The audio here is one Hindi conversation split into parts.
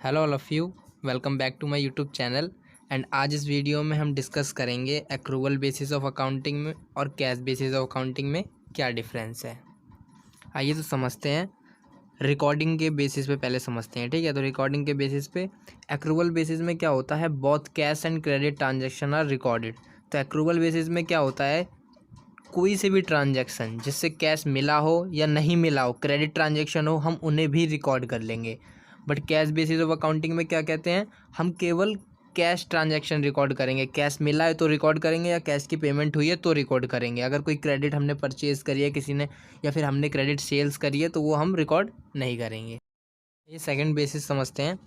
Hello all of you, welcome back to my YouTube channel. And आज इस वीडियो में हम डिस्कस करेंगे एक्रूवल बेसिस ऑफ अकाउंटिंग में और कैश बेसिस ऑफ अकाउंटिंग में क्या डिफरेंस है। आइए तो समझते हैं। रिकॉर्डिंग के बेसिस पे पहले समझते हैं, ठीक है। तो रिकॉर्डिंग के बेसिस पे एक्रूवल बेसिस में क्या होता है, both cash and credit transaction are recorded. तो एक्रूवल बेसिस में क्या होता है, कोई से भी ट्रांजैक्शन जिससे कैश मिला हो या नहीं मिला हो, क्रेडिट ट्रांजैक्शन हो, हम उन्हें भी रिकॉर्ड कर लेंगे। But cash basis of accounting में क्या कहते हैं, हम केवल कैश ट्रांजैक्शन रिकॉर्ड करेंगे। कैश मिला है तो रिकॉर्ड करेंगे, या कैश की पेमेंट हुई है तो रिकॉर्ड करेंगे। अगर कोई क्रेडिट हमने परचेज़ करी है किसी ने, या फिर हमने क्रेडिट सेल्स करी है, तो वो हम रिकॉर्ड नहीं करेंगे। ये सेकंड बेसिस समझते हैं,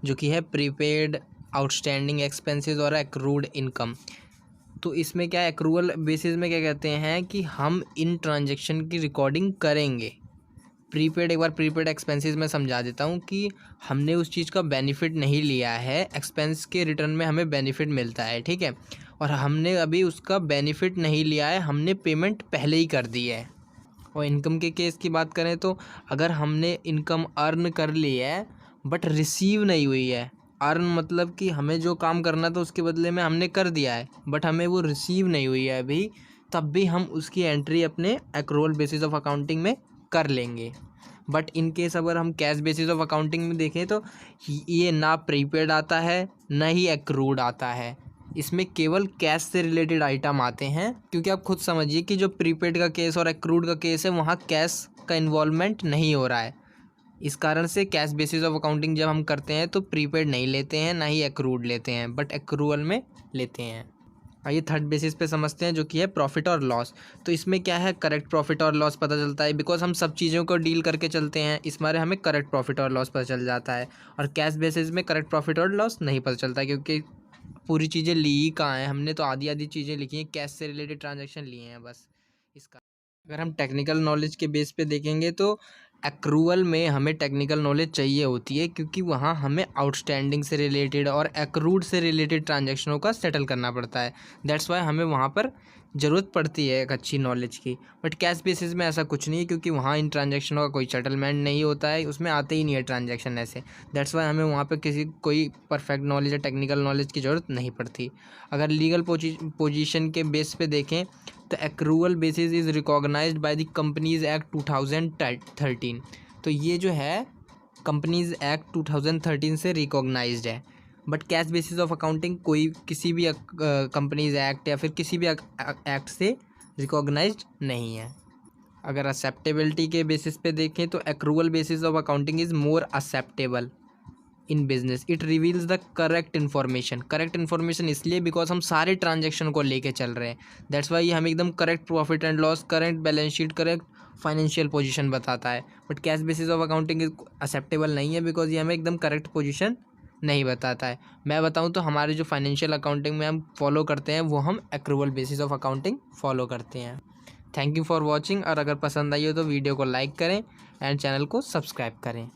जो कि है प्रीपेड आउटस्टैंडिंग एक्सपेंसेस और एक्रूड इनकम। तो इसमें क्या एक्रूवल बेसिस में क्या कहते हैं कि हम इन ट्रांजैक्शन की रिकॉर्डिंग करेंगे। प्रीपेड, एक बार प्रीपेड एक्सपेंसेस में समझा देता हूँ कि हमने उस चीज़ का बेनिफिट नहीं लिया है, एक्सपेंस के रिटर्न में हमें बेनिफिट मिलता है, ठीक है। और हमने अभी उसका बेनिफिट नहीं लिया है, हमने पेमेंट पहले ही कर दी है। और इनकम के केस की बात करें तो अगर हमने इनकम अर्न कर ली है बट रिसीव नहीं हुई है, अर्न मतलब कि हमें जो काम करना था उसके बदले में हमने कर दिया है बट हमें वो रिसीव नहीं हुई है अभी, तब भी हम उसकी एंट्री अपने एक्रूवल बेसिस ऑफ अकाउंटिंग में कर लेंगे। बट इन केस अगर हम कैश बेसिस ऑफ अकाउंटिंग में देखें तो ये ना प्रीपेड आता है ना ही एक्रूड आता है। इसमें केवल कैश से रिलेटेड आइटम आते हैं, क्योंकि आप खुद समझिए कि जो प्रीपेड का केस और एक्रूड का केस है वहाँ कैश का इन्वॉल्वमेंट नहीं हो रहा है। इस कारण से कैश बेसिस ऑफ अकाउंटिंग जब हम करते हैं तो प्रीपेड नहीं लेते हैं, ना ही एक्रूड लेते हैं, बट एक्रूवल में लेते हैं। आइए थर्ड बेसिस पे समझते हैं, जो कि है प्रॉफिट और लॉस। तो इसमें क्या है, करेक्ट प्रॉफिट और लॉस पता चलता है, बिकॉज हम सब चीज़ों को डील करके चलते हैं, इस बारे हमें करेक्ट प्रॉफिट और लॉस पता चल जाता है। और कैश बेसिस में करेक्ट प्रॉफिट और लॉस नहीं पता चलता, क्योंकि पूरी चीज़ें ली ही कहाँ है, हमने तो आधी आधी चीज़ें लिखी हैं, कैश से रिलेटेड ट्रांजैक्शन लिए हैं बस। इसका अगर हम टेक्निकल नॉलेज के बेस पे देखेंगे तो एक्रूवल में हमें टेक्निकल नॉलेज चाहिए होती है, क्योंकि वहाँ हमें आउटस्टैंडिंग से रिलेटेड और एक्रूड से रिलेटेड ट्रांजैक्शनों का सेटल करना पड़ता है। दैट्स वाई हमें वहाँ पर ज़रूरत पड़ती है एक अच्छी नॉलेज की। बट कैश बेसिस में ऐसा कुछ नहीं है, क्योंकि वहाँ इन ट्रांजैक्शनों का कोई सेटलमेंट नहीं होता है, उसमें आते ही नहीं है ट्रांजैक्शन ऐसे। दैट्स वाई हमें वहाँ पर कोई परफेक्ट नॉलेज या टेक्निकल नॉलेज की ज़रूरत नहीं पड़ती। अगर लीगल पोजीशन के बेस पे देखें तो accrual basis is recognised by the companies act 2013। तो ये जो है कंपनीज एक्ट 2013 से रिकॉग्नाइज्ड है। But cash basis of accounting कोई किसी भी कंपनीज एक्ट या फिर किसी भी एक्ट से रिकॉग्नाइज्ड नहीं है। अगर एक्सेप्टेबिलिटी के बेसिस पे देखें तो accrual basis of accounting is more acceptable in business. It reveals the correct information. Correct information इसलिए बिकॉज हम सारे ट्रांजेक्शन को लेके चल रहे हैं। दैट्स वाई हमें एकदम correct profit and loss, correct balance sheet, correct financial position बताता है। But cash basis of accounting acceptable नहीं है, बिकॉज ये हमें एकदम करेक्ट पोजीशन नहीं बताता है। मैं बताऊं तो हमारे जो फाइनेंशियल अकाउंटिंग में हम फॉलो करते हैं वो हम accrual basis of accounting follow करते हैं। Thank you for watching. और अगर पसंद आई हो तो वीडियो को लाइक करें एंड चैनल को सब्सक्राइब करें।